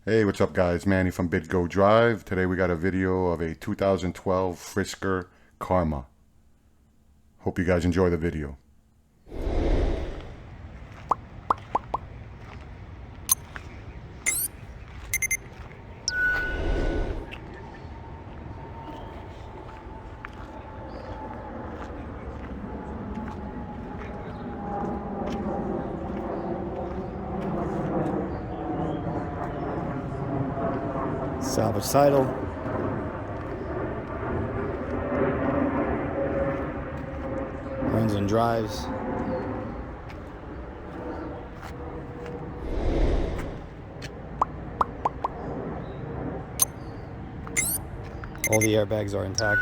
Hey, what's up guys? Manny from BitGo Drive. Today we got a video of a 2012 FISKER Karma. Hope you guys enjoy the video. Salvage title. Runs and drives. All the airbags are intact.